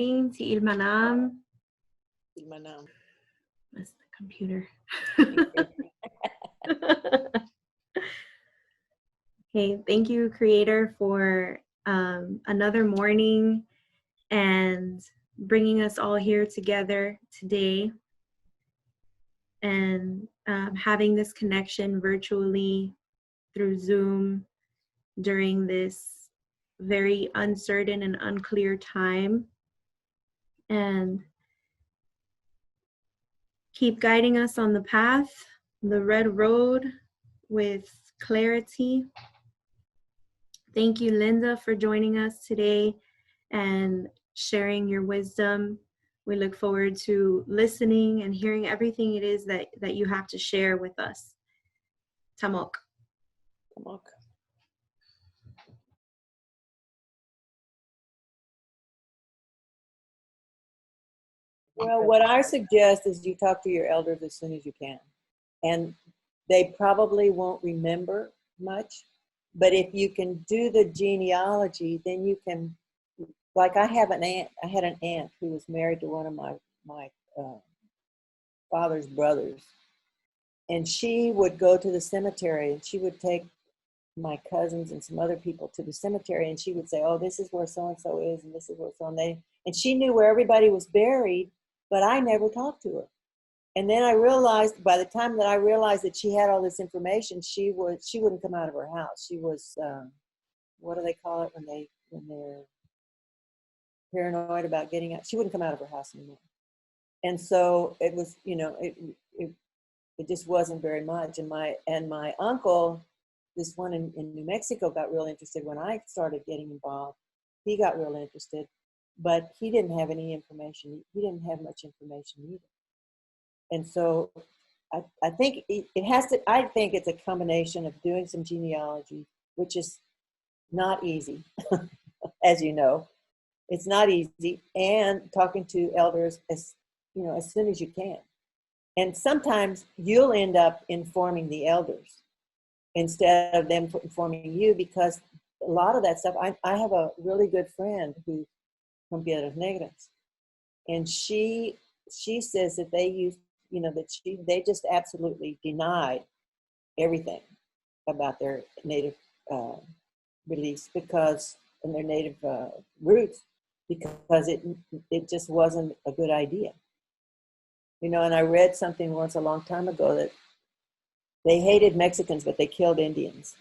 morning. Ti'ilmanam. Ilmanam. That's the computer. Okay, thank you, Creator, for another morning and bringing us all here together today and having this connection virtually through Zoom during this very uncertain and unclear time. And keep guiding us on the path, the red road, with clarity. Thank you, Linda, for joining us today and sharing your wisdom. We look forward to listening and hearing everything it is that you have to share with us. Tamok. Tamok. Well, what I suggest is you talk to your elders as soon as you can. And they probably won't remember much, but if you can do the genealogy, then you can, like I had an aunt who was married to one of my father's brothers. And she would go to the cemetery and she would take my cousins and some other people to the cemetery and she would say, oh, this is where so-and-so is and this is where so-and-so. And she knew where everybody was buried, but I never talked to her. And then I realized, by the time that I realized that she had all this information, she wouldn't come out of her house. She was, what do they call it when they're paranoid about getting out? She wouldn't come out of her house anymore. And so it was, it just wasn't very much. And my uncle, this one in New Mexico, got real interested when I started getting involved. He got real interested, but he didn't have any information. He didn't have much information either. And so I think I think it's a combination of doing some genealogy, which is not easy, as you know. It's not easy, and talking to elders as soon as you can. And sometimes you'll end up informing the elders instead of them informing you, because a lot of that stuff, I have a really good friend who's from Piedras Negras, and she says that they used, they just absolutely denied everything about their native beliefs and their native roots, because it just wasn't a good idea. And I read something once a long time ago that they hated Mexicans, but they killed Indians.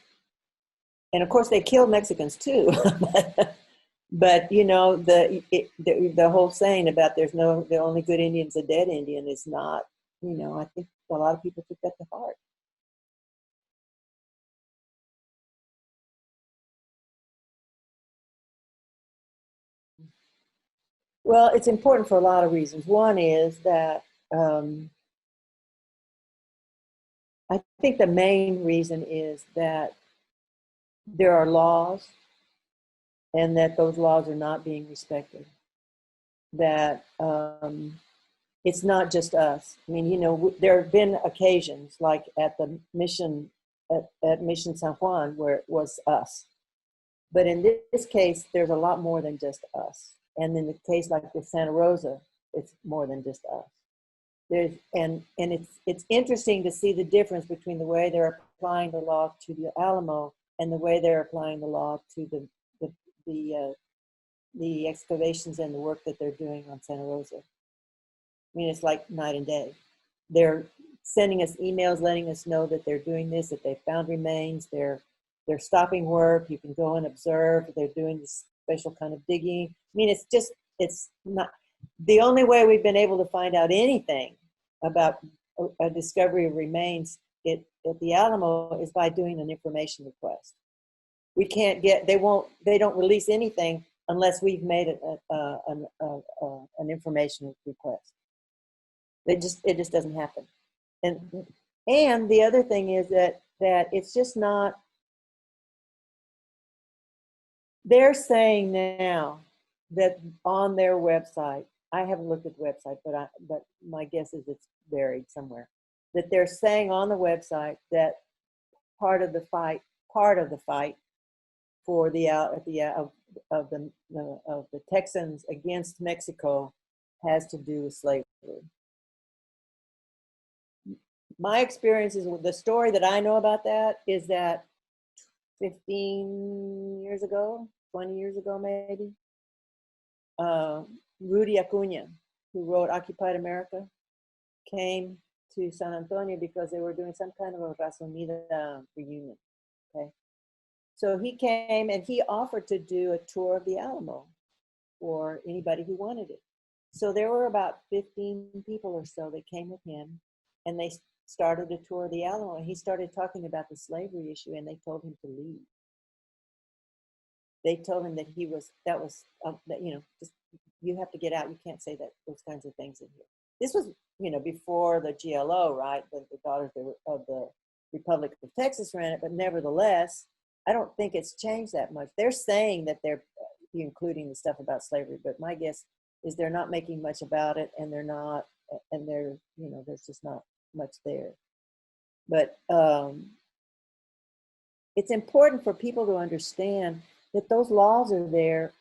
And of course they killed Mexicans too. But the whole saying about the only good Indian's a dead Indian is not, I think a lot of people took that to heart. Well, it's important for a lot of reasons. One is that I think the main reason is that there are laws and that those laws are not being respected. That it's not just us. I mean, there have been occasions like at the mission, at Mission San Juan, where it was us. But in this case, there's a lot more than just us. And in the case like with Santa Rosa, it's more than just us. And it's interesting to see the difference between the way they're applying the law to the Alamo and the way they're applying the law to the excavations and the work that they're doing on Santa Rosa. I mean, it's like night and day. They're sending us emails letting us know that they're doing this, that they found remains, they're stopping work, you can go and observe, they're doing this special kind of digging. I mean, it's not, the only way we've been able to find out anything about a discovery of remains at the Alamo is by doing an information request. We can't they don't release anything unless we've made an information request. It just doesn't happen. And the other thing is that it's just not, they're saying now that on their website, I haven't looked at the website, but my guess is it's buried somewhere, that they're saying on the website that part of the fight for of the Texans against Mexico has to do with slavery. My experiences with the story that I know about that is that 15 years ago, 20 years ago maybe, Rudy Acuña, who wrote Occupied America, came to San Antonio because they were doing some kind of a Raza Unida reunion. Okay, so he came and he offered to do a tour of the Alamo for anybody who wanted it. So there were about 15 people or so that came with him, and they started a tour of the Alamo, and he started talking about the slavery issue, and they told him to leave. They told him that just, you have to get out. You can't say those kinds of things in here. This was, before the GLO, right? The Daughters of the Republic of Texas ran it, but nevertheless, I don't think it's changed that much. They're saying that they're including the stuff about slavery, but my guess is they're not making much about it, and there's just not much there. But it's important for people to understand that those laws are there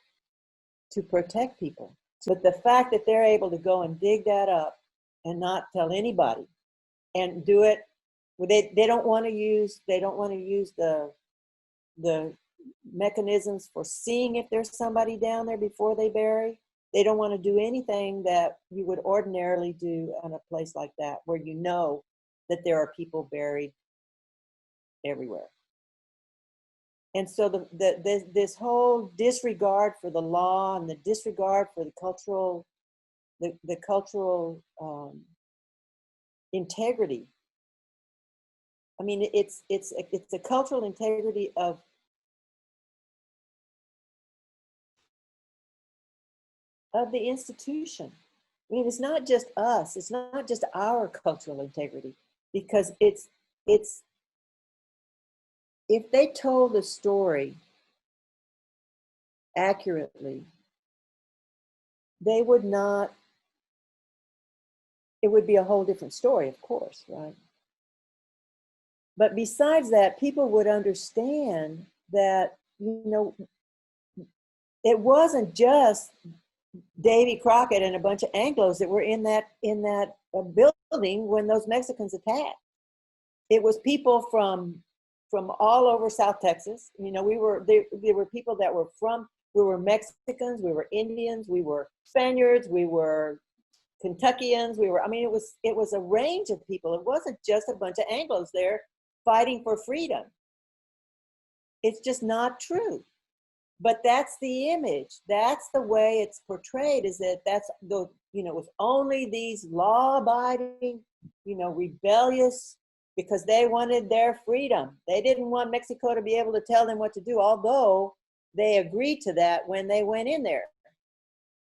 to protect people. But the fact that they're able to go and dig that up and not tell anybody and do it, they don't want to use the mechanisms for seeing if there's somebody down there before they bury. They don't want to do anything that you would ordinarily do in a place like that, where you know that there are people buried everywhere. And so this whole disregard for the law and the disregard for the cultural integrity. I mean, it's a cultural integrity of the institution. I mean, it's not just us. It's not just our cultural integrity, because it's if they told the story accurately, it would be a whole different story, of course, right? But besides that, people would understand that, it wasn't just Davy Crockett and a bunch of Anglos that were in that building when those Mexicans attacked. It was people from all over South Texas. There were people that were we were Mexicans, we were Indians, we were Spaniards, we were Kentuckians, it was a range of people. It wasn't just a bunch of Anglos there fighting for freedom. It's just not true. But that's the image. That's the way it's portrayed, is that it was only these law-abiding, rebellious, because they wanted their freedom. They didn't want Mexico to be able to tell them what to do, although they agreed to that when they went in there.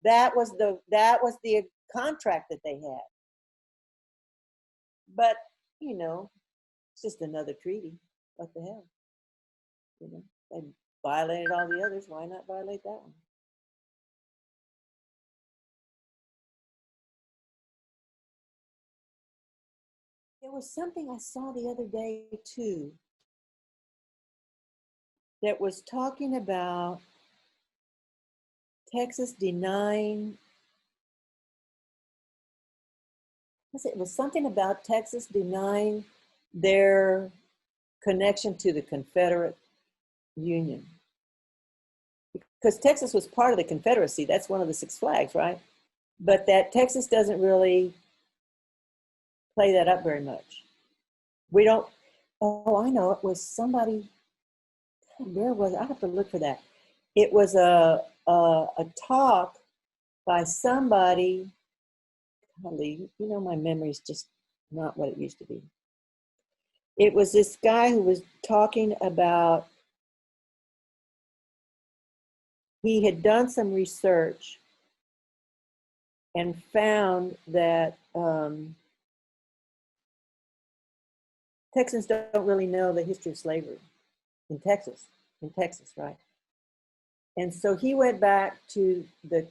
That was the contract that they had. But, it's just another treaty. What the hell? They violated all the others. Why not violate that one? There was something I saw the other day too that was talking about Texas denying, it was something about Texas denying their connection to the Confederate Union. Because Texas was part of the Confederacy. That's one of the Six Flags, right? But that Texas doesn't really play that up very much. We don't, I know, it was somebody, where was it? I have to look for that. It was a talk by somebody, golly, my memory's just not what it used to be. It was this guy who was talking about, he had done some research and found that Texans don't really know the history of slavery in Texas, right? And so he went back to the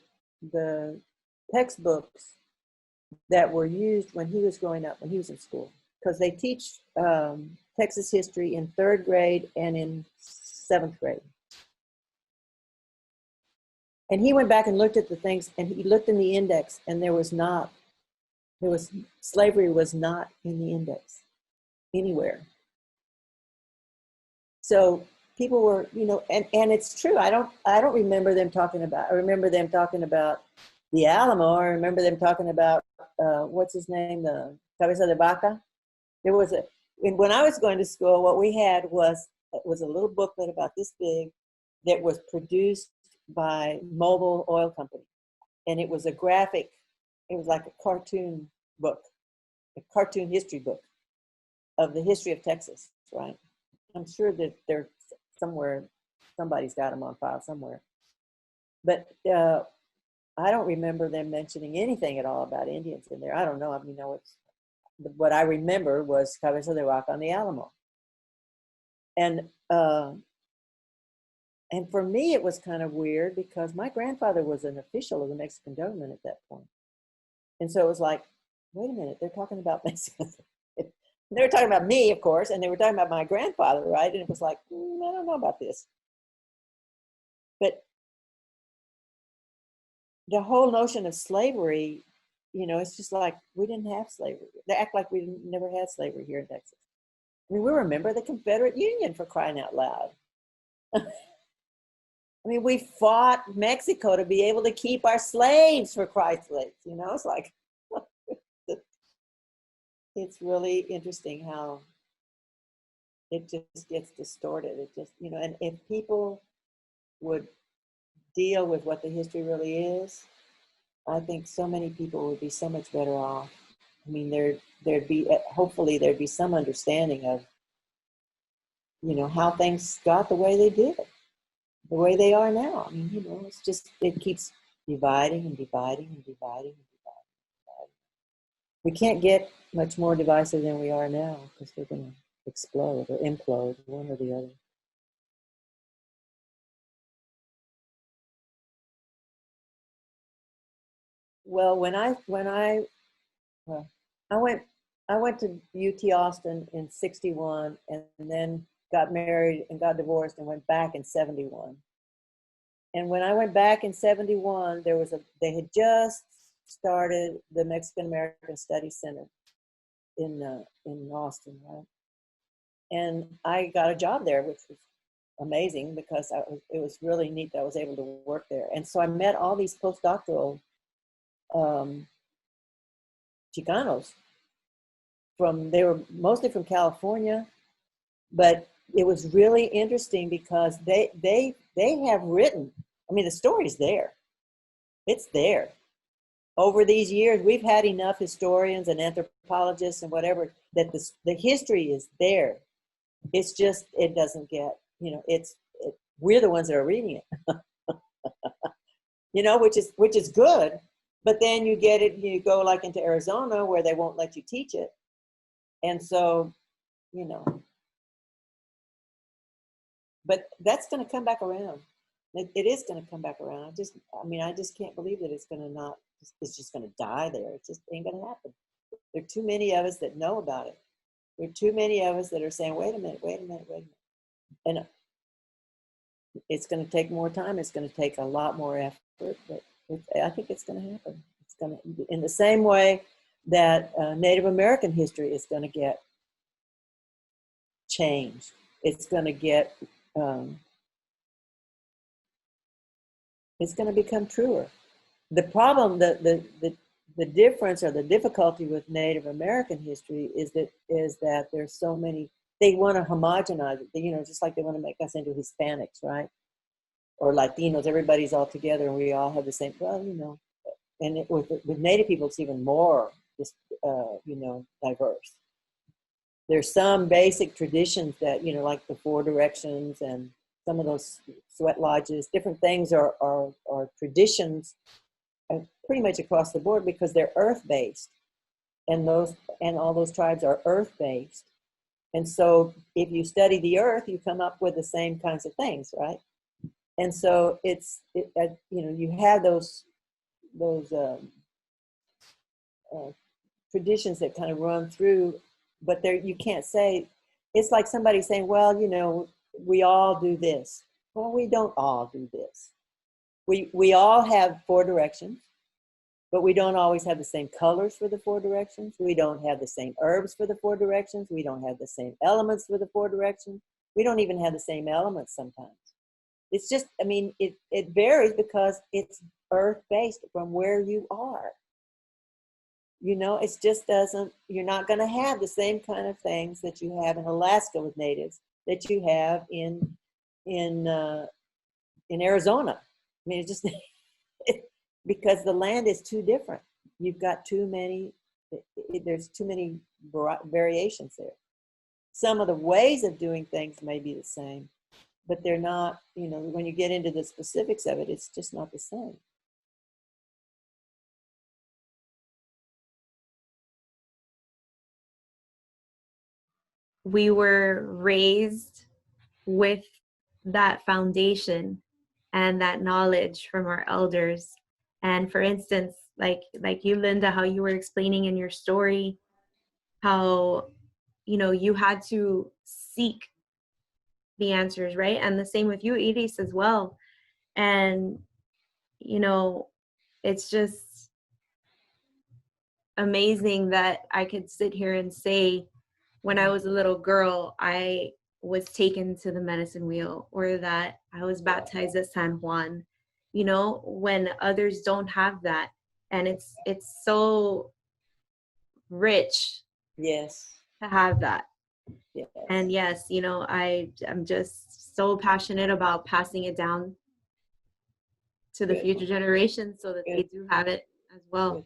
textbooks that were used when he was growing up, when he was in school, because they teach Texas history in 3rd grade and in 7th grade. And he went back and looked at the things, and he looked in the index, and slavery was not in the index anywhere. So people were, and it's true. I don't remember them talking about. I remember them talking about the Alamo. I remember them talking about what's his name, the Cabeza de Vaca. There was when I was going to school, what we had was a little booklet about this big that was produced by Mobil Oil Company, and it was a graphic. It was like a cartoon book, a cartoon history book of the history of Texas, right? I'm sure that they're somewhere, somebody's got them on file somewhere. But I don't remember them mentioning anything at all about Indians in there. I don't know. I mean, what I remember was Cabeza de Vaca on the Alamo. And for me, it was kind of weird because my grandfather was an official of the Mexican government at that point. And so it was like, wait a minute, they're talking about Mexicans. They were talking about me, of course, and they were talking about my grandfather, right? And it was like, I don't know about this. But the whole notion of slavery, it's just like we didn't have slavery. They act like we never had slavery here in Texas. I mean, we remember the Confederate Union, for crying out loud. I mean, we fought Mexico to be able to keep our slaves, for Christ's sake. It's like, it's really interesting how it just gets distorted. It just, and if people would deal with what the history really is, I think so many people would be so much better off. I mean, hopefully there'd be some understanding of, how things got the way they did, the way they are now. I mean, it's just, it keeps dividing and dividing and dividing and dividing and dividing. We can't get much more divisive than we are now because we're going to explode or implode, one or the other. Well, I went to UT Austin in '61, and then got married and got divorced and went back in '71. And when I went back in '71, they had just started the Mexican American Studies Center in Austin, right? And I got a job there, which was amazing because it was really neat that I was able to work there. And so I met all these postdoctoral Chicanos they were mostly from California, but it was really interesting because they have written, I mean, the story's there. It's there. Over these years, we've had enough historians and anthropologists and whatever that the history is there. It's just, it doesn't get, we're the ones that are reading it, which is good. But then you get it, you go like into Arizona where they won't let you teach it. And so, but that's going to come back around. It is going to come back around. I just can't believe that it's just going to die there. It just ain't going to happen. There are too many of us that know about it. There are too many of us that are saying, wait a minute. And it's going to take more time. It's going to take a lot more effort, but I think it's going to happen. It's going to, in the same way that Native American history is going to get changed. It's going to get, it's going to become truer. The problem, the difference or the difficulty with Native American history is that there's so many, they want to homogenize it, just like they want to make us into Hispanics, right? Or Latinos, everybody's all together and we all have the same, and with Native people, it's even more just, diverse. There's some basic traditions that, like the 4 directions and some of those sweat lodges, different things are traditions pretty much across the board because they're earth-based. And all those tribes are earth-based. And so if you study the earth, you come up with the same kinds of things, right? And so you have those traditions that kind of run through, but you can't say, it's like somebody saying, well, we all do this. Well, we don't all do this. we all have 4 directions, but we don't always have the same colors for the 4 directions. We don't have the same herbs for the 4 directions. We don't have the same elements for the 4 directions. We don't even have the same elements sometimes. It's just, I mean, it varies because it's earth-based from where you are. You know, it just doesn't, you're not going to have the same kind of things that you have in Alaska with natives that you have in Arizona. I mean, it's just, because the land is too different. You've got too many, there's too many variations there. Some of the ways of doing things may be the same, but they're not, you know, when you get into the specifics of it, it's just not the same. We were raised with that foundation and that knowledge from our elders. And for instance, like you, Linda, how you were explaining in your story, how, you know, you had to seek the answers, right? And the same with you, Iris, as well. And, you know, it's just amazing that I could sit here and say, when I was a little girl, I was taken to the medicine wheel, or that I was baptized at San Juan, you know, when others don't have that. And it's so rich, Yes. to have that. Yes. And yes, you know, I'm just so passionate about passing it down to the future generations so that they do have it as well. Good.